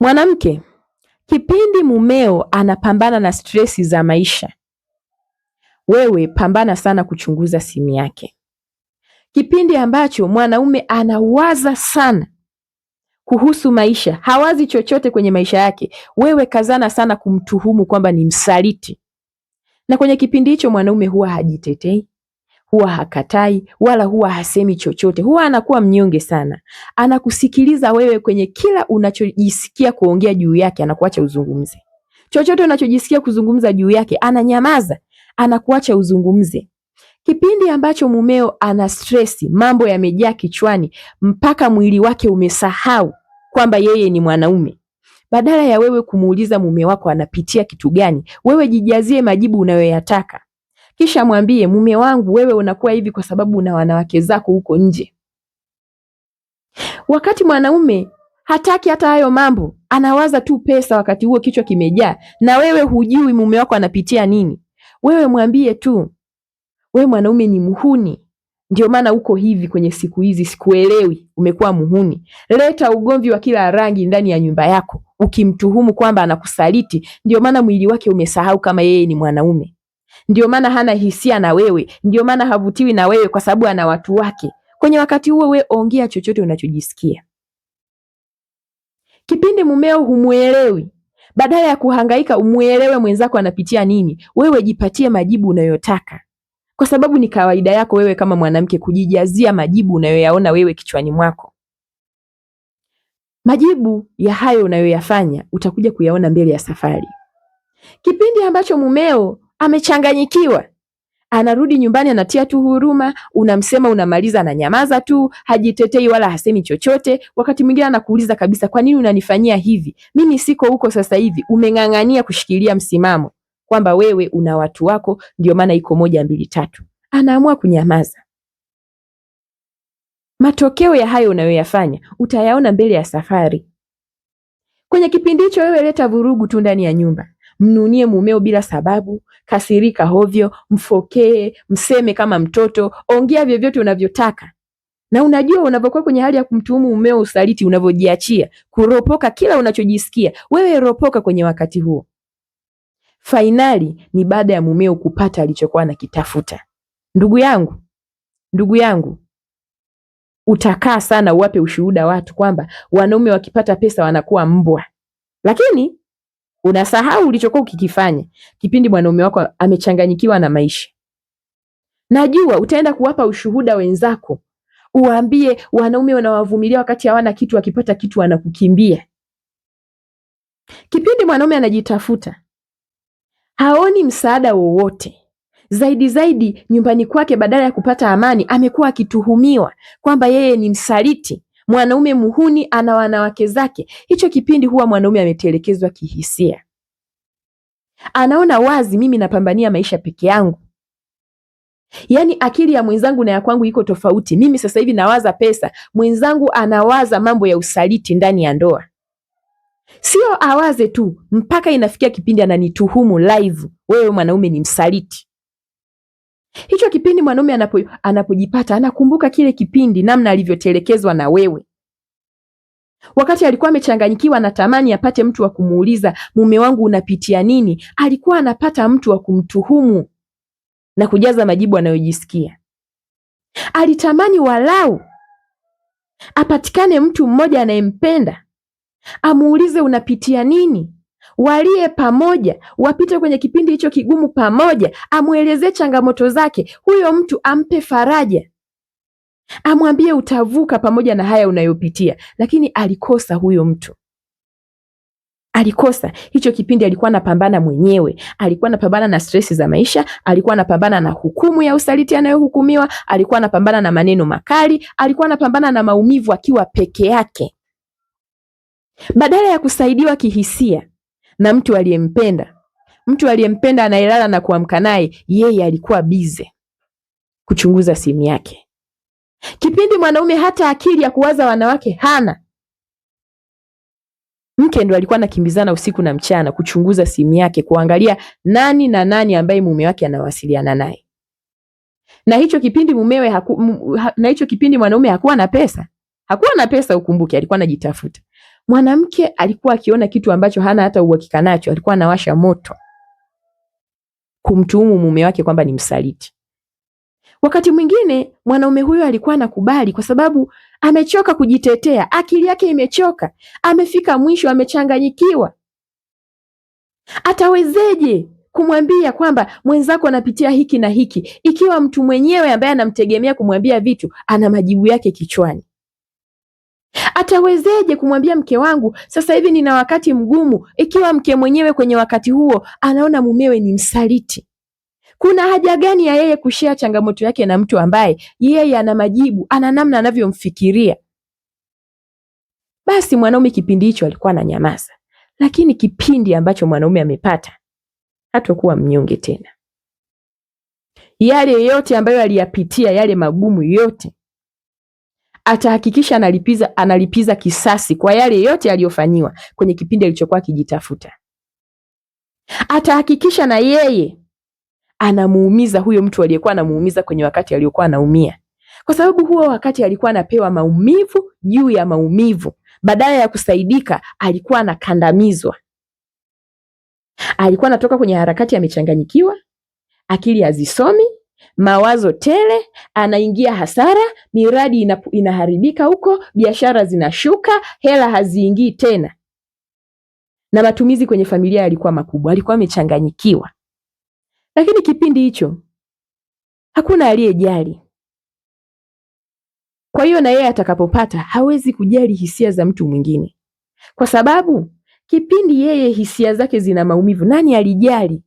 Mwanamke, kipindi mumeo anapambana na stresi za maisha, wewe pambana sana kuchunguza simu yake. Kipindi ambacho mwanaume anawaza sana kuhusu maisha, hawazi chochote kwenye maisha yake, wewe kazana sana kumtuhumu kwamba ni msaliti. Na kwenye kipindi hicho mwanaume huwa hajitetei, huwa hakatai, wala huwa hasemi chochote, huwa anakuwa mnyonge sana. Anakusikiliza wewe kwenye kila unachojisikia kuongea juu yake, anakuacha uzungumze. Chochote unachojisikia kuzungumza juu yake, ananyamaza, anakuacha uzungumze. Kipindi ambacho mumeo ana stresi, mambo yamejaa kichwani, mpaka mwili wake umesahau kwamba yeye ni mwanaume. Badala ya wewe kumuuliza mume wako anapitia kitu gani, wewe jijazie majibu unayoyataka. Kisha mwambie, mume wangu, wewe unakuwa hivi kwa sababu una wanawake zako huko nje. Wakati mwanaume hataki hata hayo mambo, anawaza tu pesa, wakati huo kichwa kimejaa, na wewe hujui mume wako anapitia nini. Wewe mwambie tu, wewe mwanaume ni muhuni, ndio maana uko hivi kwenye siku hizi, sikuelewi, umekuwa muhuni. Leta ugomvi wa kila rangi ndani ya nyumba yako, ukimtuhumu kwamba anakusaliti, ndio maana mwili wake umesahau kama yeye ni mwanaume. Ndio maana hana hisia na wewe, ndio maana havutiwi na wewe kwa sababu ana watu wake. Kwenye wakati huo wewe ongea chochote unachojisikia. Kipindi mumeo humuelewi, badala ya kuhangaika umuelewe mwenzako anapitia nini, wewe jipatie majibu unayotaka. Kwa sababu ni kawaida yako wewe kama mwanamke kujijazia majibu unayoyaona wewe kichwani mwako. Majibu ya hayo unayoyafanya utakuja kuyaona mbele ya safari. Kipindi ambacho mumeo amechanganyikiwa, anarudi nyumbani anatia tu huruma, unamsema unamaliza, ananyamaza tu, hajitetei wala hasemi chochote. Wakati mwingine anakuuliza kabisa, kwa nini unanifanyia hivi? Mimi siko huko sasa hivi. Umeng'ang'ania kushikilia msimamo kwamba wewe una watu wako, ndio maana iko 1 2 3. Anaamua kunyamaza. Matokeo ya hayo unayoyafanya utayaona mbele ya safari. Kwenye kipindi hicho wewe leta vurugu tu ndani ya nyumba. Mnunie mumeo bila sababu, kasirika hovyo, mfokee, mseme kama mtoto, ongea vyovyote unavyotaka. Na unajua unapokuwa kwenye hali ya kumtuhumu mumeo usaliti, unavyojiachia kuropoka kila unachojisikia, wewe ropoka kwenye wakati huo. Fainali ni baada ya mumeo kupata alichokuwa anakitafuta. Ndugu yangu, utakaa sana uwape ushuhuda watu kwamba wanaume wakipata pesa wanakuwa mbwa. Lakini unasahau ulichokuwa ukikifanya kipindi mwanaume wako amechanganyikiwa na maisha. Najua utaenda kuwapa ushuhuda wenzako, uwaambie wanaume wanawavumilia wakati hawana kitu, wakipata kitu wanakukimbia. Kipindi mwanaume anajitafuta, haoni msaada wowote. Zaidi nyumbani kwake, badala ya kupata amani, amekuwa akituhumiwa kwamba yeye ni msaliti, mwanaume muhuni, ana wanawake zake. Hicho kipindi huwa mwanaume ametelekezwa kihisia. Anaona wazi, mimi napambania maisha peke yangu. Yaani akili ya mwenzangu na ya kwangu iko tofauti. Mimi sasa hivi nawaza pesa, mwenzangu anawaza mambo ya usaliti ndani ya ndoa. Sio awaze tu, mpaka inafikia kipindi ananituhumu live, wewe mwanaume ni msaliti. Hicho kipindi mwanaume anapojipata, anakumbuka kile kipindi, namna alivyotelekezwa na wewe. Wakati alikuwa amechanganyikiwa, anatamani apate mtu wa kumuuliza, mume wangu unapitia nini? Alikuwa anapata mtu wa kumtuhumu na kujaza majibu anayojisikia. Alitamani walau apatikane mtu mmoja anayempenda, amuulize unapitia nini, walie pamoja, wapite kwenye kipindi hicho kigumu pamoja, amuelezee changamoto zake, huyo mtu ampe faraja, amwambie utavuka pamoja na haya unayopitia. Lakini alikosa huyo mtu. Alikosa. Hicho kipindi alikuwa anapambana mwenyewe, alikuwa anapambana na stresi za maisha, alikuwa anapambana na hukumu ya usaliti anayohukumiwa, alikuwa anapambana na maneno makali, alikuwa anapambana na maumivu akiwa peke yake. Badala ya kusaidiwa kihisia na mtu aliyempenda anayelala na kuamka naye, yeye alikuwa bize kuchunguza simu yake. Kipindi mwanaume hata akili ya kuwaza wanawake hana, mke ndo alikuwa anakimbizana usiku na mchana kuchunguza simu yake, kuangalia nani na nani ambaye mume wake anawasiliana naye. Na hicho kipindi mwanaume hakuwa na pesa. Ukumbuke alikuwa anajitafuta. Mwanamke alikuwa akiona kitu ambacho hana hata uhakika nacho, alikuwa anawasha moto kumtuhumu mume wake kwamba ni msaliti. Wakati mwingine mwanaume huyo alikuwa anakubali kwa sababu amechoka kujitetea, akili yake imechoka, amefika mwisho, amechanganyikiwa. Atawezeje kumwambia kwamba mwenzako anapitia hiki na hiki, ikiwa mtu mwenyewe ambaye anamtegemea kumwambia vitu ana majibu yake kichwani? Atawezeje kumwambia mke wangu sasa hivi nina wakati mgumu, ikiwa mke mwenyewe kwenye wakati huo anaona mumewe ni msaliti? Kuna haja gani ya yeye kushare changamoto yake na mtu ambaye yeye ana majibu, ana namna anavyomfikiria? Basi mwanaume kipindi hicho alikuwa ananyamaza, lakini kipindi ambacho mwanaume amepata, hatakuwa mnyonge tena. Yale yote ambayo aliyapitia, yale magumu yote, atahakikisha analipiza kisasi kwa yale yote aliyofanyiwa kwenye kipindi alichokuwa akijitafuta. Atahakikisha na yeye anamuumiza huyo mtu aliyekuwa anamuumiza kwenye wakati aliyokuwa anaumia, kwa sababu huo wakati alikuwa anapewa maumivu juu ya maumivu. Badala ya kusaidika, alikuwa anakandamizwa. Alikuwa anatoka kwenye harakati, amechanganyikiwa, akili hazisomi, mawazo tele, anaingia hasara, miradi inaharibika huko, biashara zinashuka, hela haziingii tena, na matumizi kwenye familia yalikuwa makubwa. Alikuwa amechanganyikiwa. Lakini kipindi hicho hakuna aliyejali. Kwa hiyo na yeye atakapopata hawezi kujali hisia za mtu mwingine, kwa sababu kipindi yeye hisia zake zina maumivu, nani alijali?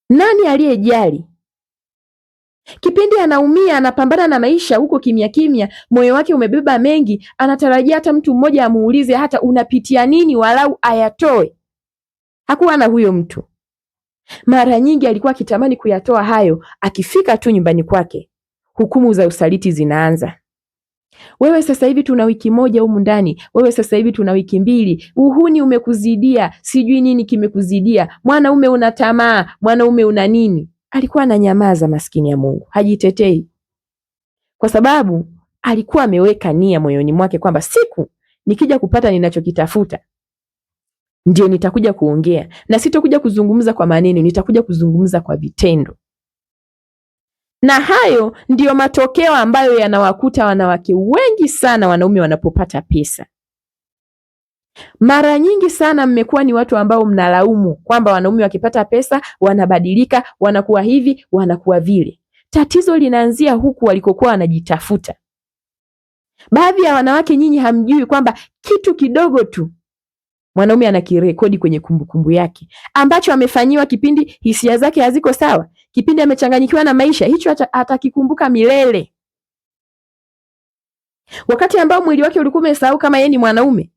Nani aliyejali? Kipindi anaumia, anapambana na maisha huko kimya kimya, moyo wake umebeba mengi, anatarajia hata mtu mmoja amuulize hata unapitia nini, walau ayatoe. Hakuwa na huyo mtu. Mara nyingi alikuwa akitamani kuyatoa hayo, akifika tu nyumbani kwake, hukumu za usaliti zinaanza. Wewe sasa hivi tuna wiki moja humu ndani, wewe sasa hivi tuna wiki mbili, uhuni umekuzidia, sijui nini kimekuzidia, mwanaume una tamaa, mwanaume una nini. Alikuwa ananyamaza, maskini ya Mungu, hajitetei, kwa sababu alikuwa ameweka nia moyoni mwake kwamba siku nikija kupata ninachokitafuta ndio nitakuja kuongea, na sitokuja kuzungumza kwa maneno, nitakuja kuzungumza kwa vitendo. Na hayo ndiyo matokeo ambayo yanawakuta wanawake wengi sana wanaume wanapopata pesa. Mara nyingi sana mmekuwa ni watu ambao mnalaumu kwamba wanaume wakipata pesa wanabadilika, wanakuwa hivi, wanakuwa vile. Tatizo linaanzia huku walikokuwa wanajitafuta. Baadhi ya wanawake nyinyi hamjui kwamba kitu kidogo tu mwanaume anakirekodi kwenye kumbukumbu yake, ambacho amefanyiwa kipindi hisia zake haziko sawa, kipindi amechanganyikiwa na maisha, hicho atakikumbuka milele. Wakati ambao mwili wake ulikuwa umesahau kama yeye ni mwanaume,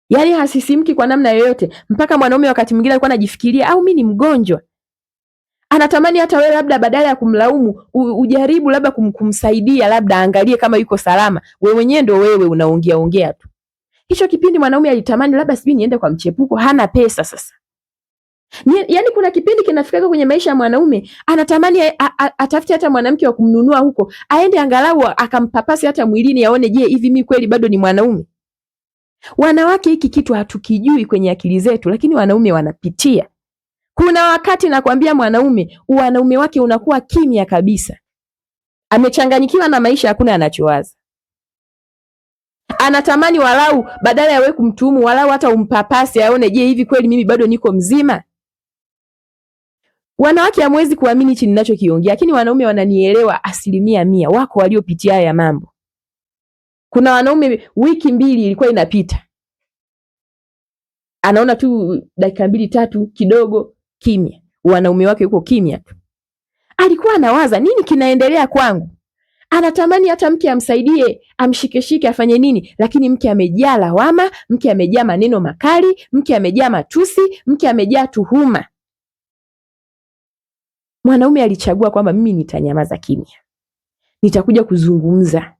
yaani hasisimki kwa namna yoyote, mpaka mwanaume wakati mwingine alikuwa anajifikiria au mimi ni mgonjwa. Anatamani hata wewe labda badala ya kumlaumu ujaribu labda kumsaidia, labda angalie kama yuko salama. Wewe mwenyewe ndio wewe unaongea tu. Hicho kipindi mwanaume alitamani labda sijui niende kwa mchepuko, hana pesa sasa. Yaani kuna kipindi kinafika kwenye maisha ya mwanaume anatamani atafute hata mwanamke wa kumnunua huko, aende angalau akampapasi hata mwilini aone, je, hivi mimi kweli bado ni mwanaume? Wanawake hiki kitu hatukijui kwenye akili zetu, lakini wanaume wanapitia. Kuna wakati nakwambia mwanaume, wanaume wake unakuwa kimya kabisa. Amechanganyikiwa na maisha, hakuna anachowaza. Anatamani walau badala ya wewe kumtuhumu, walau hata umpapase aone, je, hivi kweli mimi bado niko mzima? Wanawake hamwezi kuamini hichi ninachokiongea, lakini wanaume wananielewa 100%. Wako waliopitia haya mambo. Kuna wanaume wiki 2 ilikuwa inapita, anaona tu dakika 2-3 kidogo kimya, wanaume wake yuko kimya tu. Alikuwa anawaza nini kinaendelea kwangu? Anatamani hata mke amsaidie, amshikeshike, afanye nini, lakini mke amejaa lawama, mke amejaa maneno makali, mke amejaa matusi, mke amejaa tuhuma. Mwanaume alichagua kwamba mimi nitanyamaza kimya, nitakuja kuzungumza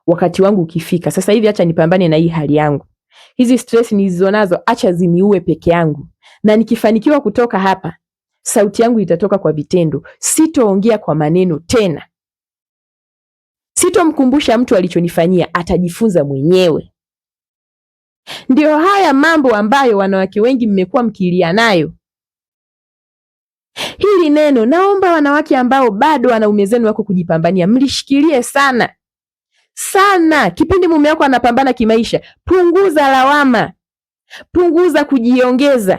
wakati wangu ukifika. Sasa hivi acha nipambane na hii hali yangu, hizi stress nilizonazo acha ziniue peke yangu, na nikifanikiwa kutoka hapa, sauti yangu itatoka kwa vitendo. Sitoongea kwa maneno tena, sitomkumbusha mtu alichonifanyia, atajifunza mwenyewe. Ndio haya mambo ambayo wanawake wengi mmekuwa mkilia nayo. Hili neno naomba wanawake ambao bado wanaume zenu wako kujipambania, mlishikilie sana sana. Kipindi mume wako anapambana kimaisha, punguza lawama, punguza kujiongeza.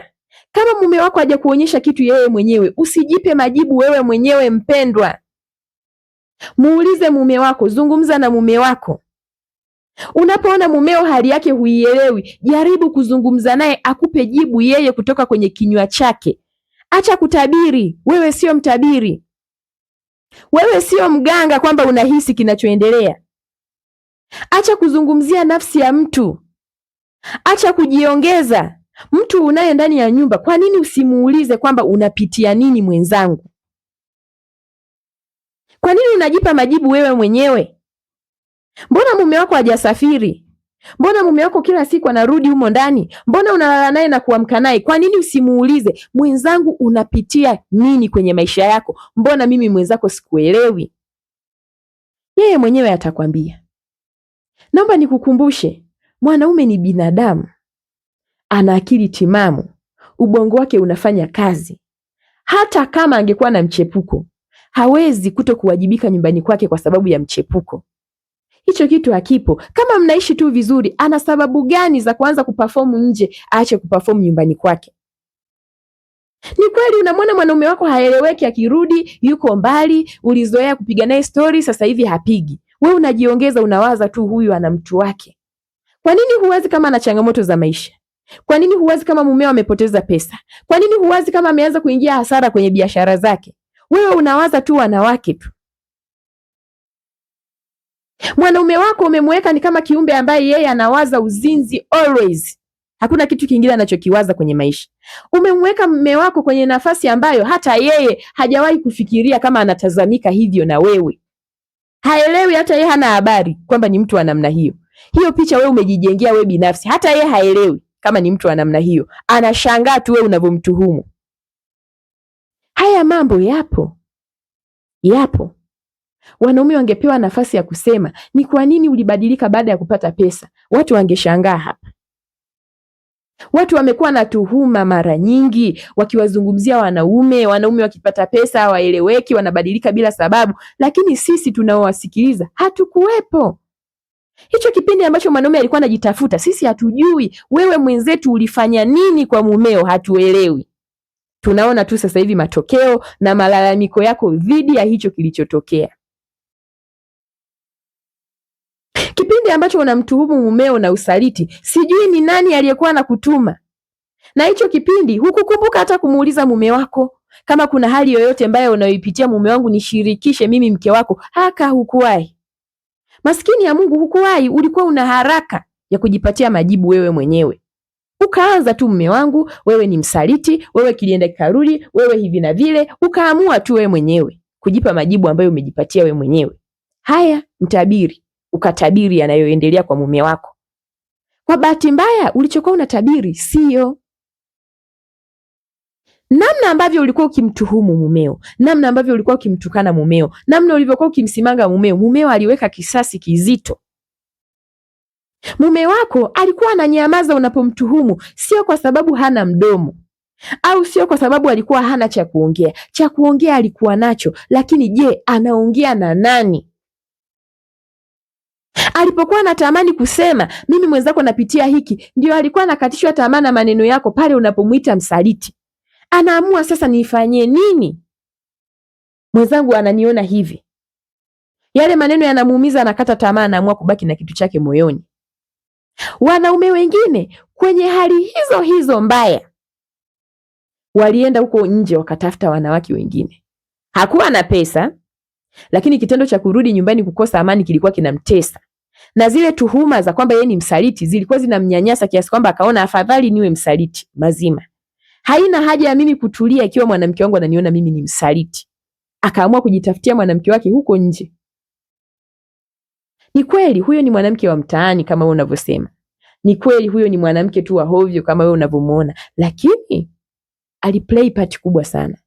Kama mume wako haja kuonyesha kitu yeye mwenyewe, usijipe majibu wewe mwenyewe. Mpendwa, muulize mume wako, zungumza na mume wako. Unapoona mumeo hali yake huielewi, jaribu kuzungumza naye akupe jibu yeye kutoka kwenye kinywa chake. Acha kutabiri, wewe sio mtabiri. Wewe sio mganga kwamba unahisi kinachoendelea. Acha kuzungumzia nafsi ya mtu. Acha kujiongeza. Mtu unaye ndani ya nyumba, kwa nini usimuulize kwamba unapitia nini mwenzangu? Kwa nini unajipa majibu wewe mwenyewe? Mbona mume wako hajasafiri? Mbona mume wako kila siku anarudi humo ndani? Mbona unalala naye na kuamka naye? Kwa nini usimuulize, mwenzangu, unapitia nini kwenye maisha yako? Mbona mimi mwenzako sikuelewi? Yeye mwenyewe atakwambia. Naomba nikukumbushe, mwanaume ni binadamu, ana akili timamu, ubongo wake unafanya kazi. Hata kama angekuwa na mchepuko, hawezi kuto kuwajibika nyumbani kwake kwa sababu ya mchepuko. Hicho kitu hakipo. Kama mnaishi tu vizuri, ana sababu gani za kuanza kuperform nje aache kuperform nyumbani kwake? Ni kweli unamwona mwanaume wako haeleweki, akirudi yuko mbali, ulizoea kupiga naye story, sasa hivi hapigi. Wewe unajiongeza, unawaza tu huyu ana mtu wake. Kwa nini huwazi kama ana changamoto za maisha? Kwa nini huwazi kama mumeo amepoteza pesa? Kwa nini huwazi kama ameanza kuingia hasara kwenye biashara zake? Wewe unawaza tu wanawake tu. Mwanaume wako umemweka ni kama kiumbe ambaye yeye anawaza uzinzi always. Hakuna kitu kingine anachokiwaza kwenye maisha. Umemweka mume wako kwenye nafasi ambayo hata yeye hajawahi kufikiria kama anatazamika hivyo na wewe. Haelewi, hata yeye hana habari kwamba ni mtu wa namna hiyo. Hiyo picha wewe umejijengea wewe binafsi. Hata yeye haelewi kama ni mtu wa namna hiyo. Anashangaa tu wewe unavyomtuhumu. Haya mambo yapo. Yapo. Wanaume wangepewa nafasi ya kusema ni kwa nini ulibadilika baada ya kupata pesa, watu wangeshangaa hapa. Watu wamekuwa na tuhuma mara nyingi wakiwazungumzia wanaume wakipata pesa hawaeleweki, wanabadilika bila sababu, lakini sisi tunaowasikiliza hatukuwepo. Hicho kipindi ambacho mwanaume alikuwa anajitafuta, sisi hatujui. Wewe mwenzetu ulifanya nini kwa mumeo? Hatuelewi. Tunaona tu sasa hivi matokeo na malalamiko yako dhidi ya hicho kilichotokea. Kipindi ambacho unamtuhumu mumeo na usaliti, sijui ni nani aliyekuwa anakutuma. Na hicho kipindi hukukumbuka hata kumuuliza mume wako, kama kuna hali yoyote mbaya unayoipitia mume wangu nishirikishe mimi mke wako. Hukuwahi. Maskini ya Mungu, hukuwahi. Ulikuwa una haraka ya kujipatia majibu wewe mwenyewe. Ukaanza tu, mume wangu wewe ni msaliti, wewe kilienda kikarudi, wewe hivi na vile, ukaamua tu wewe mwenyewe kujipa majibu ambayo umejipatia wewe mwenyewe. Haya, mtabiri, ukatabiri yanayoendelea kwa mume wako. Kwa bahati mbaya ulichokuwa unatabiri sio. Namna ambavyo ulikuwa ukimtuhumu mumeo, namna ambavyo ulikuwa ukimtukana mumeo, namna ulivyokuwa ukimsimanga mumeo aliweka kisasi kizito. Mume wako alikuwa ananyamaza unapomtuhumu, sio kwa sababu hana mdomo, au sio kwa sababu alikuwa hana cha kuongea. Cha kuongea alikuwa nacho, lakini je, anaongea na nani? Alipokuwa anatamani kusema mimi mwenzako napitia hiki, ndio alikuwa anakatishwa tamaa na maneno yako pale unapomuita msaliti. Anaamua sasa nifanyie nini? Mwenzangu ananiona hivi. Yale maneno yanamuumiza, anakata tamaa, anaamua kubaki na kitu chake moyoni. Wanaume wengine kwenye hali hizo hizo mbaya walienda huko nje wakatafuta wanawake wengine. Hakuwa na pesa, lakini kitendo cha kurudi nyumbani kukosa amani kilikuwa kinamtesa. Na zile tuhuma za kwamba yeye ni msaliti zilikuwa zinamnyanyasa kiasi kwamba akaona afadhali niwe msaliti mazima. Haina haja ya mimi kutulia ikiwa mwanamke wangu ananiona mimi ni msaliti. Akaamua kujitafutia mwanamke wake huko nje. Ni kweli huyo ni mwanamke wa mtaani kama wewe unavyosema. Ni kweli huyo ni mwanamke tu wa hovyo kama wewe unavyomuona, lakini aliplay part kubwa sana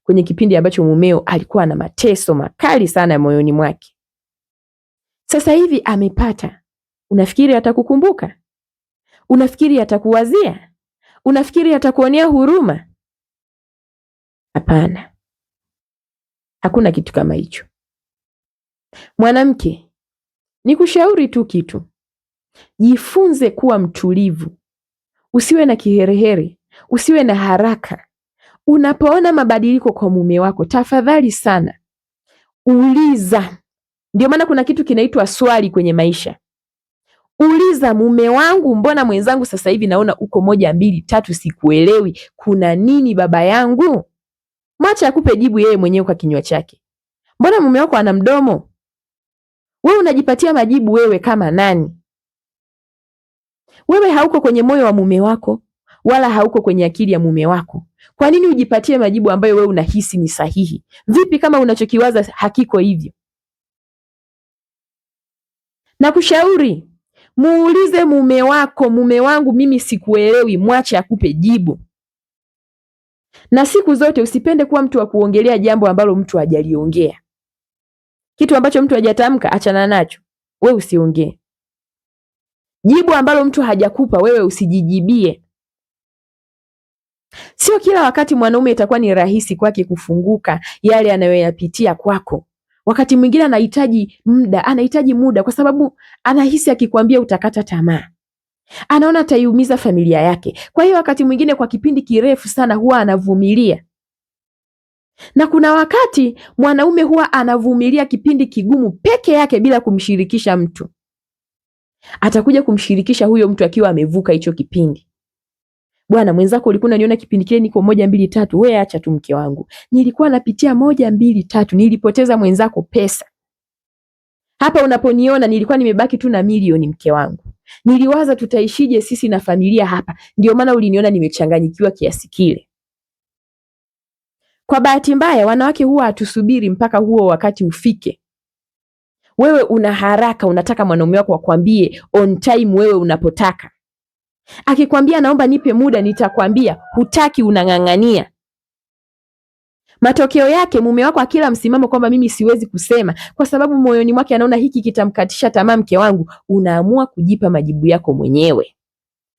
kwenye kipindi ambacho mumeo alikuwa na mateso makali sana moyoni mwake. Sasa hivi amepata. Unafikiri atakukumbuka? Unafikiri atakuwazia? Unafikiri atakuonea huruma? Hapana, hakuna kitu kama hicho. Mwanamke, nikushauri tu kitu, jifunze kuwa mtulivu, usiwe na kiherehere, usiwe na haraka. Unapoona mabadiliko kwa mume wako, tafadhali sana uliza. Ndio maana kuna kitu kinaitwa swali kwenye maisha. Uliza, mume wangu, mbona mwenzangu sasa hivi naona uko 1 2 3, sikuelewi, kuna nini baba yangu? Mwacha akupe jibu yeye mwenyewe kwa kinywa chake. Mbona mume wako ana mdomo? Wewe unajipatia majibu wewe kama nani? Wewe hauko kwenye moyo wa mume wako wala hauko kwenye akili ya mume wako. Kwa nini ujipatie majibu ambayo wewe unahisi ni sahihi? Vipi kama unachokiwaza hakiko hivyo? Nakushauri muulize mume wako, mume wangu, mimi sikuelewi, mwache akupe jibu. Na siku zote usipende kuwa mtu wa kuongelea jambo ambalo mtu hajaliongea. Kitu ambacho mtu hajatamka, achana nacho. Wewe usiongee. Jibu ambalo mtu hajakupa, wewe usijijibie. Sio kila wakati mwanaume itakuwa ni rahisi kwake kufunguka yale anayoyapitia kwako. Wakati mwingine anahitaji muda kwa sababu anahisi akikwambia utakata tamaa. Anaona ataiumiza familia yake. Kwa hiyo wakati mwingine kwa kipindi kirefu sana huwa anavumilia. Na kuna wakati mwanaume huwa anavumilia kipindi kigumu peke yake bila kumshirikisha mtu. Atakuja kumshirikisha huyo mtu akiwa amevuka hicho kipindi. Bwana, mwenzako ulikuwa unaniona kipindi kile niko 1 2 3, wewe acha tu mke wangu. Nilikuwa napitia 1 2 3, nilipoteza mwenzako pesa. Hapa unaponiona nilikuwa nimebaki tu na milioni mke wangu. Niliwaza tutaishije sisi na familia hapa. Ndio maana uliniona nimechanganyikiwa kiasi kile. Kwa bahati mbaya wanawake huwa hatusubiri mpaka huo wakati ufike. Wewe una haraka, unataka mwanaume wako akwambie on time wewe unapotaka. Akikwambia naomba nipe muda, nitakwambia, hutaki, unang'ang'ania. Matokeo yake mume wako akila msimamo kwamba mimi siwezi kusema kwa sababu moyoni mwake anaona hiki kitamkatisha tamaa mke wangu, unaamua kujipa majibu yako mwenyewe.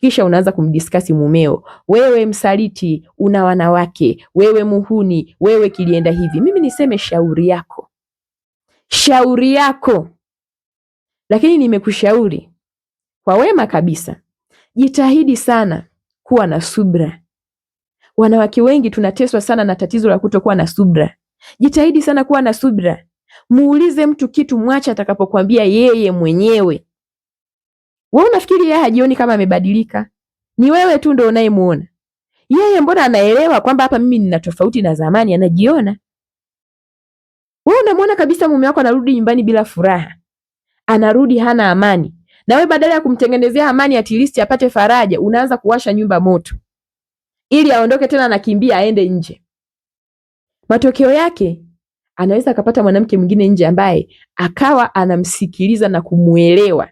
Kisha unaanza kumdiskasi mumeo, wewe msaliti, una wanawake, wewe muhuni, wewe kilienda hivi. Mimi niseme shauri yako. Shauri yako. Lakini nimekushauri kwa wema kabisa. Jitahidi sana kuwa na subra. Wanawake wengi tunateswa sana na tatizo la kutokuwa na subra. Jitahidi sana kuwa na subra. Muulize mtu kitu, mwacha atakapokuambia yeye mwenyewe. Wewe unafikiri yeye hajioni kama amebadilika? Ni wewe tu ndio unayemuona. Yeye mbona anaelewa kwamba hapa mimi nina tofauti na zamani, anajiona. Wewe unamuona kabisa mume wako anarudi nyumbani bila furaha. Anarudi hana amani. Na wewe badala ya kumtengenezea amani at least apate faraja, unaanza kuwasha nyumba moto. Ili aondoke tena anakimbia aende nje. Matokeo yake anaweza akapata mwanamke mwingine nje ambaye akawa anamsikiliza na kumuelewa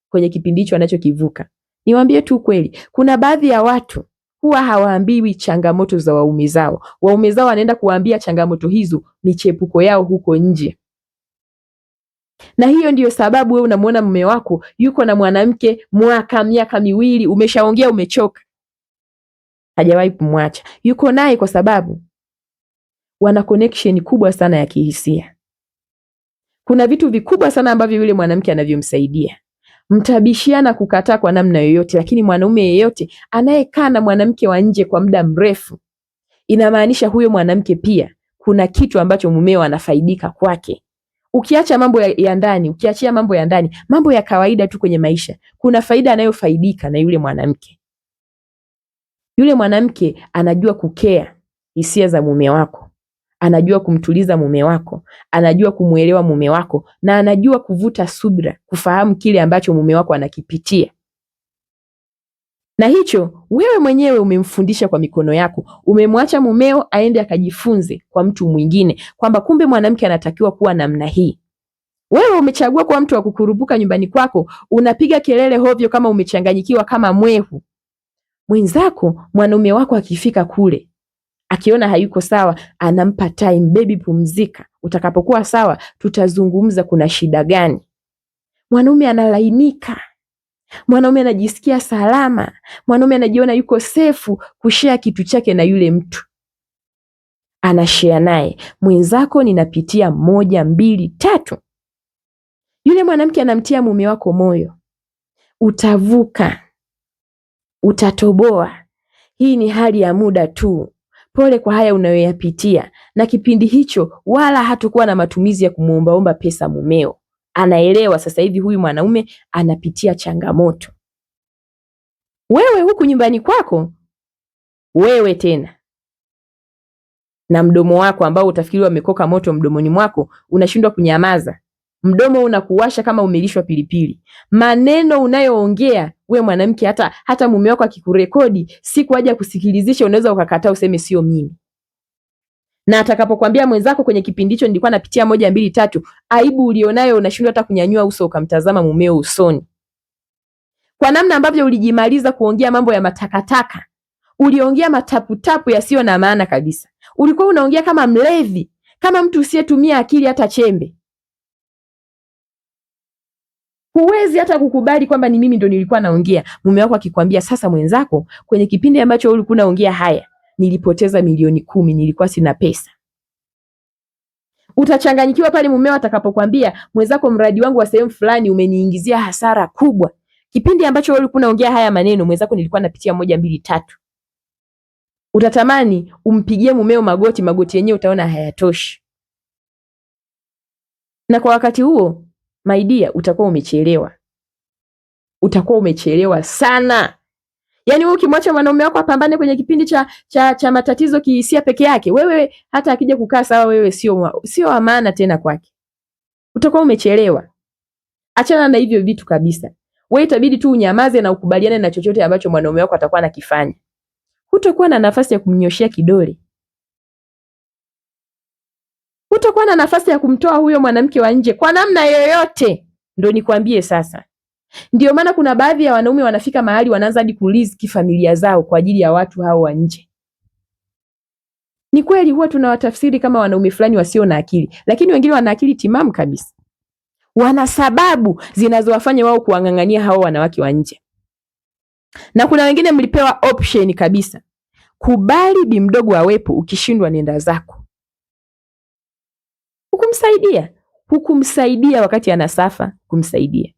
kwenye kipindi hicho anachokivuka. Niwaambie tu kweli, kuna baadhi ya watu huwa hawaambiwi changamoto za waume zao. Waume zao wanaenda kuwaambia changamoto hizo michepuko yao huko nje. Na hiyo ndiyo sababu wewe unamuona mume wako yuko na mwanamke miaka miwili, umeshaongea umechoka. Hajawahi kumwacha. Yuko naye kwa sababu wana connection kubwa sana ya kihisia. Kuna vitu vikubwa sana ambavyo yule mwanamke anavyomsaidia. Mtabishiana kukataa kwa namna yoyote, lakini mwanaume yeyote anayekaa na mwanamke wa nje kwa muda mrefu, inamaanisha huyo mwanamke pia kuna kitu ambacho mumeo anafaidika kwake. Ukiacha mambo ya ndani, ukiachia mambo ya ndani, mambo ya kawaida tu kwenye maisha, kuna faida anayofaidika na yule mwanamke. Yule mwanamke anajua kukea hisia za mume wako, anajua kumtuliza mume wako, anajua kumuelewa mume wako, na anajua kuvuta subra, kufahamu kile ambacho mume wako anakipitia. Na hicho wewe mwenyewe umemfundisha kwa mikono yako. Umemwacha mumeo aende akajifunze kwa mtu mwingine kwamba kumbe mwanamke anatakiwa kuwa namna hii. Wewe umechagua kuwa mtu wa kukurupuka nyumbani kwako, unapiga kelele hovyo kama umechanganyikiwa kama mwehu. Mwenzako, mwanaume wako akifika kule, akiona hayuko sawa, anampa time, baby pumzika. Utakapokuwa sawa, tutazungumza kuna shida gani. Mwanaume analainika. Mwanaume anajisikia salama, mwanaume anajiona yuko sefu kushare kitu chake na yule mtu, anashare naye. Mwenzako, ninapitia 1, 2, 3. Yule mwanamke anamtia mume wako moyo, utavuka, utatoboa. Hii ni hali ya muda tu. Pole kwa haya unayoyapitia. Na kipindi hicho wala hatakuwa na matumizi ya kumuombaomba pesa mumeo. Anaelewa sasa hivi huyu mwanaume anapitia changamoto. Wewe huku nyumbani kwako, wewe tena na mdomo wako ambao utafikiri umekoka moto mdomoni mwako, unashindwa kunyamaza. Mdomo unakuwasha kama umelishwa pilipili. Maneno unayoongea we mwanamke, hata mume wako akikurekodi, siku aje kusikilizisha, unaweza ukakataa useme sio mimi. Na atakapokuambia mwenzako, kwenye kipindi hicho nilikuwa napitia 1, 2, 3, aibu ulionayo unashindwa hata kunyanyua uso ukamtazama mumeo usoni. Kwa namna ambavyo ulijimaliza kuongea mambo ya matakataka, uliongea mataputapu yasiyo na maana kabisa. Ulikuwa unaongea kama mlevi, kama mtu usiyetumia akili hata chembe. Huwezi hata kukubali kwamba ni mimi ndo nilikuwa naongea. Mume wako akikwambia, sasa mwenzako, kwenye kipindi ambacho ulikuwa unaongea haya, nilipoteza milioni 10, nilikuwa sina pesa. Utachanganyikiwa pale mumeo atakapokuambia, mwenzako, mradi wangu wa sehemu fulani umeniingizia hasara kubwa. Kipindi ambacho ulikuwa unaongea haya maneno, mwenzako, nilikuwa napitia 1, 2, 3. Utatamani umpigie mumeo magoti yenyewe utaona hayatoshi. Na kwa wakati huo, my dear, utakuwa umechelewa. Utakuwa umechelewa sana. Yaani wewe ukimwacha mwanaume wako apambane kwenye kipindi cha matatizo kihisia peke yake, wewe hata akija kukaa sawa, wewe sio wa maana tena kwake. Utakuwa umechelewa. Achana na hivyo vitu kabisa. Wewe itabidi tu unyamaze na ukubaliane na chochote ambacho mwanaume wako atakuwa anakifanya. Hutakuwa na nafasi ya kumnyoshia kidole. Hutakuwa na nafasi ya kumtoa huyo mwanamke wa nje kwa namna yoyote. Ndio nikwambie sasa. Ndio maana kuna baadhi ya wanaume wanafika mahali wanaanza hadi kuriziki familia zao kwa ajili ya watu hao wa nje. Ni kweli huwa tunawatafsiri kama wanaume fulani wasio na akili, lakini wengine wana akili timamu kabisa. Wana sababu zinazowafanya wao kuwang'ang'ania hao wanawake wa nje. Na kuna wengine mlipewa option kabisa. Kubali bi mdogo awepo, ukishindwa nenda zako. Hukumsaidia wakati anasafa, kumsaidia.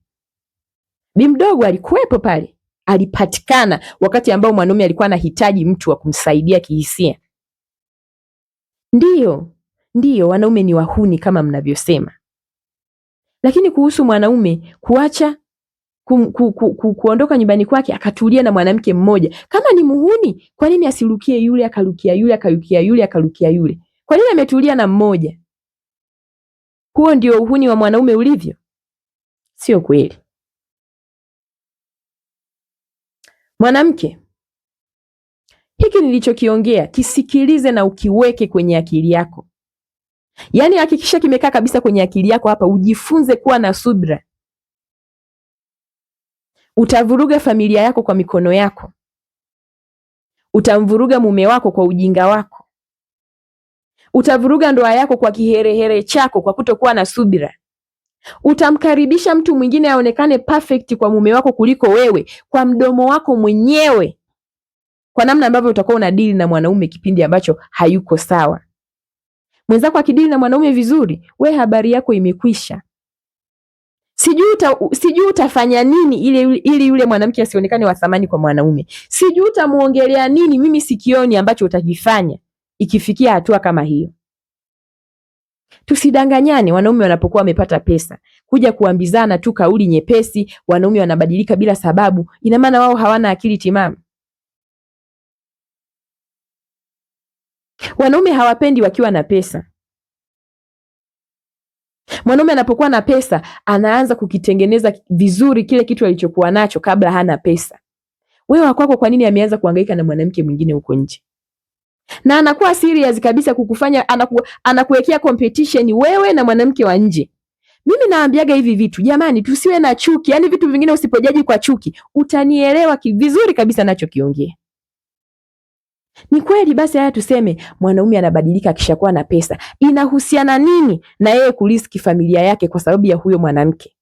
Bi mdogo alikuwepo pale, alipatikana wakati ambao mwanaume alikuwa anahitaji mtu wa kumsaidia kihisia. Ndiyo, wanaume ni wahuni kama mnavyosema. Lakini kuhusu mwanaume kuacha kuondoka nyumbani kwake akatulia na mwanamke mmoja, kama ni muhuni, kwa nini asirukie yule akarukia yule akarukia yule akarukia yule? Kwa nini ametulia na mmoja? Huo ndio uhuni wa mwanaume ulivyo? Sio kweli. Mwanamke, hiki nilichokiongea kisikilize na ukiweke kwenye akili yako. Yaani hakikisha kimekaa kabisa kwenye akili yako hapa, ujifunze kuwa na subira. Utavuruga familia yako kwa mikono yako. Utamvuruga mume wako kwa ujinga wako. Utavuruga ndoa yako kwa kiherehere chako, kwa kutokuwa na subira. Utamkaribisha mtu mwingine aonekane perfect kwa mume wako kuliko wewe, kwa mdomo wako mwenyewe, kwa namna ambavyo utakuwa unadili na mwanaume kipindi ambacho hayuko sawa. Mwenzako akidili na mwanaume vizuri, we habari yako imekwisha. Sijui utafanya nini ili yule mwanamke asionekane wa thamani kwa mwanaume. Sijui utamuongelea nini, mimi sikioni ambacho utakifanya ikifikia hatua kama hiyo. Tusidanganyane, wanaume wanapokuwa wamepata pesa, kuja kuambizana tu kauli nyepesi, wanaume wanabadilika bila sababu, ina maana wao hawana akili timamu. Wanaume hawapendi wakiwa na pesa. Mwanaume anapokuwa na pesa, anaanza kukitengeneza vizuri kile kitu alichokuwa nacho kabla hana pesa. Wewe wakwako kwa nini ameanza kuhangaika na mwanamke mwingine huko nje? Na anakuwa serious kabisa kukufanya, anakuwekea competition wewe na mwanamke wa nje. Mimi naambiaga hivi vitu, jamani, tusiwe na chuki. Yaani vitu vingine usipojaji kwa chuki, utanielewa vizuri kabisa nachokiongea. Ni kweli. Basi haya tuseme mwanaume anabadilika akishakuwa na pesa. Inahusiana nini na yeye kuriski familia yake kwa sababu ya huyo mwanamke?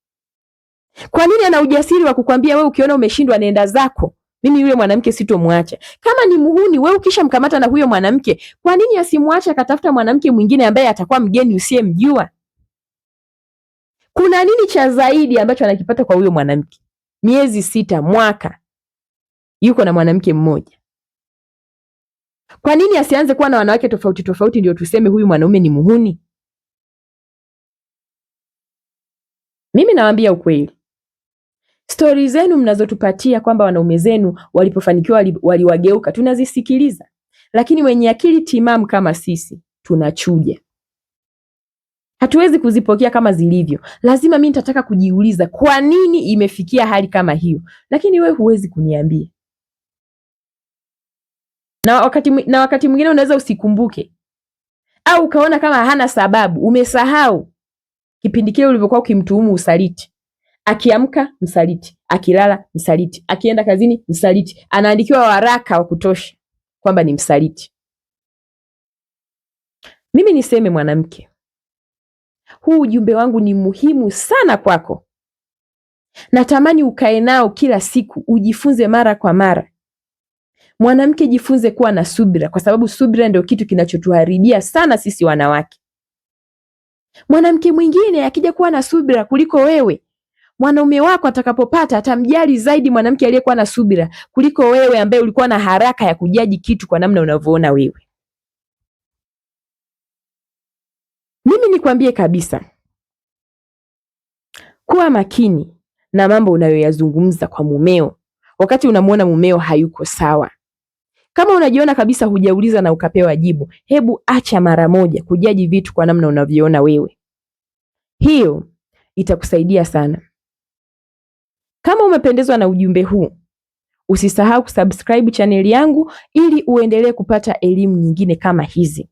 Kwa nini ana ujasiri wa kukwambia wewe ukiona umeshindwa nenda zako? Mimi yule mwanamke sitomwacha. Kama ni muhuni wewe ukishamkamata na huyo mwanamke, kwa nini asimwache akatafuta mwanamke mwingine ambaye atakuwa mgeni usiyemjua? Kuna nini cha zaidi ambacho anakipata kwa huyo mwanamke? Miezi 6, mwaka, yuko na mwanamke mmoja. Kwa nini asianze kuwa na wanawake tofauti tofauti ndio tuseme huyu mwanaume ni muhuni? Mimi nawaambia ukweli. Stori zenu mnazotupatia kwamba wanaume zenu walipofanikiwa waliwageuka, tunazisikiliza. Lakini wenye akili timamu kama sisi tunachuja. Hatuwezi kuzipokea kama zilivyo. Lazima mimi nitataka kujiuliza kwa nini imefikia hali kama hiyo. Lakini we huwezi kuniambia. Na wakati mwingine unaweza usikumbuke. Au ukaona kama hana sababu, umesahau kipindi kile ulivyokuwa ukimtuhumu usaliti. Akiamka msaliti, akilala msaliti, akienda kazini msaliti, anaandikiwa waraka wa kutosha kwamba ni msaliti. Mimi niseme mwanamke, huu ujumbe wangu ni muhimu sana kwako. Natamani ukae nao kila siku, ujifunze mara kwa mara. Mwanamke, jifunze kuwa na subira, kwa sababu subira ndio kitu kinachotuharibia sana sisi wanawake. Mwanamke mwingine akija kuwa na subira kuliko wewe, mwanaume wako atakapopata atamjali zaidi mwanamke aliyekuwa na subira kuliko wewe ambaye ulikuwa na haraka ya kujaji kitu kwa namna unavyoona wewe. Mimi nikwambie kabisa, kuwa makini na mambo unayoyazungumza kwa mumeo wakati unamuona mumeo hayuko sawa. Kama unajiona kabisa hujauliza na ukapewa jibu, hebu acha mara moja kujaji vitu kwa namna unavyoona wewe. Hiyo itakusaidia sana. Kama umependezwa na ujumbe huu, usisahau kusubscribe chaneli yangu ili uendelee kupata elimu nyingine kama hizi.